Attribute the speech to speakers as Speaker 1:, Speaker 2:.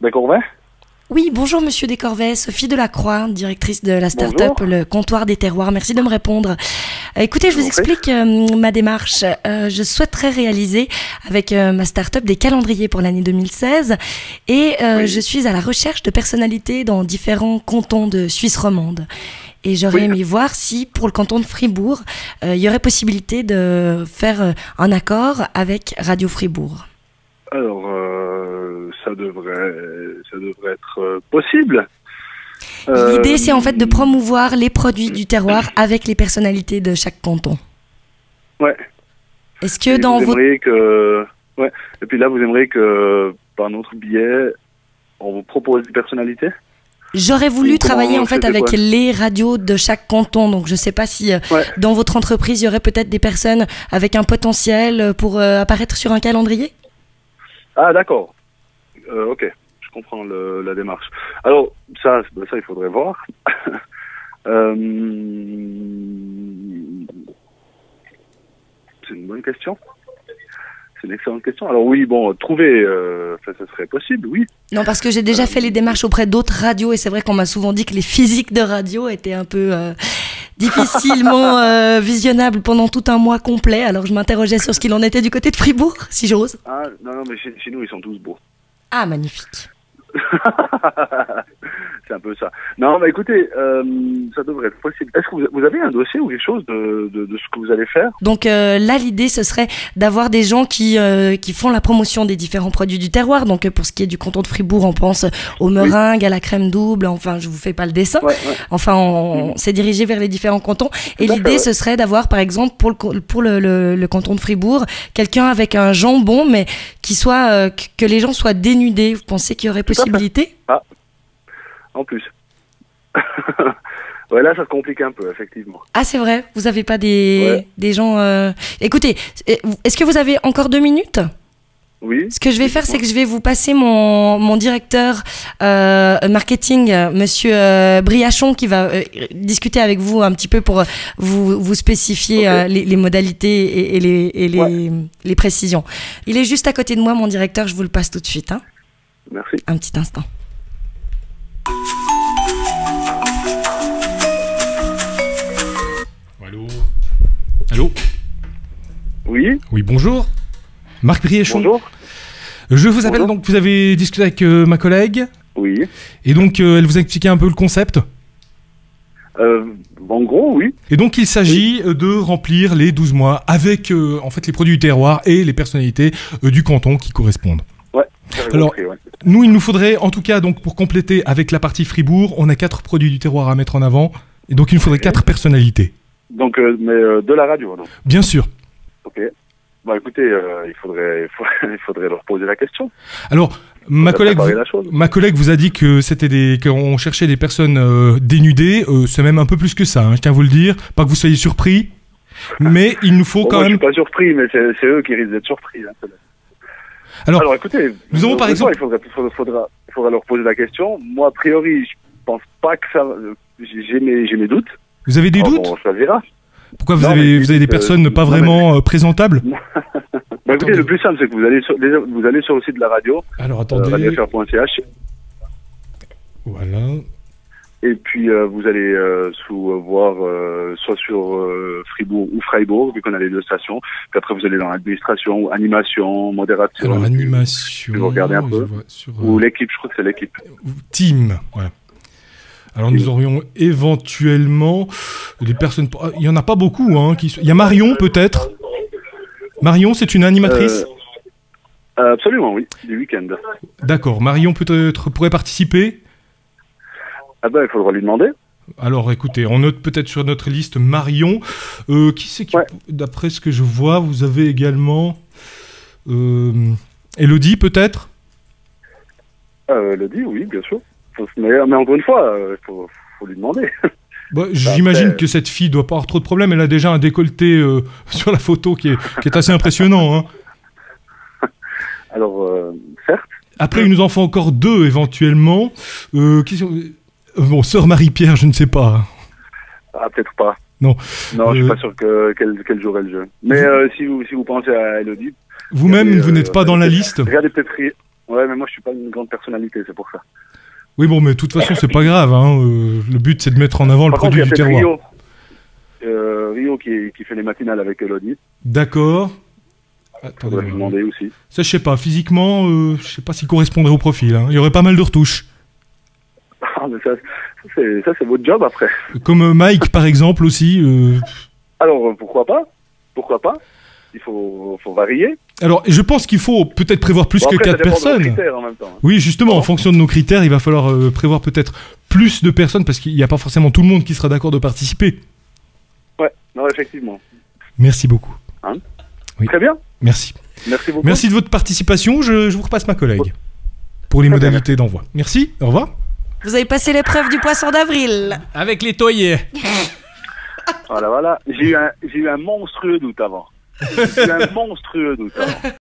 Speaker 1: Descorvets?
Speaker 2: Oui, bonjour Monsieur Descorvets, Sophie Delacroix, directrice de la start-up Le Comptoir des Terroirs. Merci de me répondre. Écoutez, je vous explique ma démarche. Je souhaiterais réaliser avec ma start-up des calendriers pour l'année 2016 et je suis à la recherche de personnalités dans différents cantons de Suisse romande. Et j'aurais aimé voir si, pour le canton de Fribourg, il y aurait possibilité de faire un accord avec Radio Fribourg.
Speaker 1: Alors, ça devrait être possible.
Speaker 2: L'idée, c'est en fait de promouvoir les produits du terroir avec les personnalités de chaque canton.
Speaker 1: Ouais.
Speaker 2: Est-ce que dans vos...
Speaker 1: Ouais. Et puis là, vous aimeriez que, par notre biais, on vous propose des personnalités?
Speaker 2: J'aurais voulu travailler en fait avec les radios de chaque canton, donc je ne sais pas si dans votre entreprise, il y aurait peut-être des personnes avec un potentiel pour apparaître sur un calendrier?
Speaker 1: Ah d'accord, ok, je comprends la démarche. Alors ça il faudrait voir. C'est une bonne question. C'est une excellente question. Alors oui, bon, trouver, ça serait possible, oui.
Speaker 2: Non, parce que j'ai déjà fait les démarches auprès d'autres radios et c'est vrai qu'on m'a souvent dit que les physiques de radio étaient un peu difficilement visionnables pendant tout un mois complet. Alors je m'interrogeais sur ce qu'il en était du côté de Fribourg, si j'ose.
Speaker 1: Ah non, mais chez nous, ils sont tous beaux.
Speaker 2: Ah, magnifique.
Speaker 1: C'est un peu ça. Non, mais écoutez, ça devrait être possible. Est-ce que vous avez un dossier ou quelque chose de ce que vous allez faire?
Speaker 2: Donc là, l'idée, ce serait d'avoir des gens qui font la promotion des différents produits du terroir. Donc pour ce qui est du canton de Fribourg, on pense aux meringues, à la crème double. Enfin, je vous fais pas le dessin. Enfin, on s'est dirigé vers les différents cantons. Et l'idée, ce serait d'avoir, par exemple, pour le canton de Fribourg, quelqu'un avec un jambon, mais qui soit que les gens soient dénudés. Vous pensez qu'il y aurait possibilité?
Speaker 1: Ah, en plus. Ouais, là, ça se complique un peu, effectivement.
Speaker 2: Ah, c'est vrai? Vous n'avez pas des gens... Écoutez, est-ce que vous avez encore 2 minutes?
Speaker 1: Oui.
Speaker 2: Ce que je vais faire, c'est que je vais vous passer mon directeur marketing, Monsieur Briachon, qui va discuter avec vous un petit peu pour vous spécifier les modalités et les précisions. Il est juste à côté de moi, mon directeur, je vous le passe tout de suite. Hein.
Speaker 1: Merci.
Speaker 2: Un petit instant.
Speaker 3: Allô? Allô?
Speaker 1: Oui.
Speaker 3: Oui, bonjour. Marc Briachon.
Speaker 1: Bonjour.
Speaker 3: Je vous appelle, donc vous avez discuté avec ma collègue.
Speaker 1: Oui.
Speaker 3: Et donc elle vous a expliqué un peu le concept.
Speaker 1: En gros, oui.
Speaker 3: Et donc il s'agit de remplir les 12 mois avec en fait les produits du terroir et les personnalités du canton qui correspondent.
Speaker 1: Ouais.
Speaker 3: Alors, nous, il nous faudrait, en tout cas, donc pour compléter avec la partie Fribourg, on a 4 produits du terroir à mettre en avant. Et donc il nous faudrait 4 personnalités.
Speaker 1: Donc, mais de la radio, non?
Speaker 3: Bien sûr.
Speaker 1: Ok. Bah écoutez, il faudrait leur poser la question.
Speaker 3: Alors, ma collègue vous a dit que qu'on cherchait des personnes dénudées. C'est même un peu plus que ça, hein, je tiens à vous le dire. Pas que vous soyez surpris, mais il nous faut quand même...
Speaker 1: Je suis pas surpris, mais c'est eux qui risquent d'être surpris. Hein,
Speaker 3: alors
Speaker 1: écoutez,
Speaker 3: nous avons par exemple...
Speaker 1: Il faudra leur poser la question. Moi, a priori, je pense pas que ça... J'ai mes doutes.
Speaker 3: Vous avez des doutes?
Speaker 1: Bon, ça verra.
Speaker 3: Pourquoi vous avez des personnes pas vraiment présentables?
Speaker 1: Bah écoutez, le plus simple, c'est que vous allez sur le site de la radio.
Speaker 3: Alors attendez.
Speaker 1: radiofr.ch.
Speaker 3: Voilà.
Speaker 1: Et puis vous allez voir soit sur Fribourg ou Freiburg, vu qu'on a les 2 stations. Puis après vous allez dans l'administration, animation, modération.
Speaker 3: Alors animation.
Speaker 1: Vous regardez un peu. Ou l'équipe, je crois que c'est l'équipe.
Speaker 3: Team, voilà. Alors nous aurions éventuellement des personnes... Il n'y en a pas beaucoup. Hein, Il y a Marion peut-être. Marion, c'est une animatrice
Speaker 1: Absolument, oui, du week-end.
Speaker 3: D'accord. Marion peut-être pourrait participer.
Speaker 1: Ah ben, il faudra lui demander.
Speaker 3: Alors écoutez, on note peut-être sur notre liste Marion. Qui c'est qui... D'après ce que je vois, vous avez également... Elodie peut-être.
Speaker 1: Elodie, oui, bien sûr. Mais encore une fois, il faut lui demander.
Speaker 3: Bah, j'imagine que cette fille doit pas avoir trop de problèmes. Elle a déjà un décolleté sur la photo qui est assez impressionnant. Hein.
Speaker 1: Alors, certes.
Speaker 3: Après, il nous en faut encore 2 éventuellement. Bon, sœur Marie-Pierre, je ne sais pas.
Speaker 1: Ah, peut-être pas.
Speaker 3: Non.
Speaker 1: Non, je suis pas sûr qu'elle jouerait le jeu. Mais si vous pensez à Elodie...
Speaker 3: Vous-même, vous n'êtes pas dans la liste?
Speaker 1: Regardez peut-être... Ouais, mais moi, je suis pas une grande personnalité, c'est pour ça.
Speaker 3: Oui, bon, mais de toute façon, c'est pas grave. Hein. Le but, c'est de mettre en avant le produit du terroir.
Speaker 1: Rio qui fait les matinales avec Elodie.
Speaker 3: D'accord.
Speaker 1: Attendez, je vais demander aussi.
Speaker 3: Ça, je sais pas. Physiquement, je sais pas s'il correspondrait au profil. Hein. Il y aurait pas mal de retouches.
Speaker 1: Ah, mais ça c'est votre job après.
Speaker 3: Comme Mike, par exemple, aussi.
Speaker 1: Alors, pourquoi pas? Pourquoi pas? Il faut varier.
Speaker 3: Alors, je pense qu'il faut peut-être prévoir plus que 4 personnes.
Speaker 1: En même temps, hein.
Speaker 3: Oui, justement, en fonction de nos critères, il va falloir prévoir peut-être plus de personnes parce qu'il n'y a pas forcément tout le monde qui sera d'accord de participer.
Speaker 1: Ouais, non, effectivement.
Speaker 3: Merci beaucoup.
Speaker 1: Hein?
Speaker 3: Oui.
Speaker 1: Très bien.
Speaker 3: Merci.
Speaker 1: Merci beaucoup.
Speaker 3: Merci de votre participation. Je vous repasse ma collègue pour les modalités d'envoi. Merci. Au revoir.
Speaker 2: Vous avez passé l'épreuve du poisson d'avril.
Speaker 4: Avec les toyers.
Speaker 1: Voilà. J'ai eu un monstrueux doute avant. J'ai eu un monstrueux doute avant.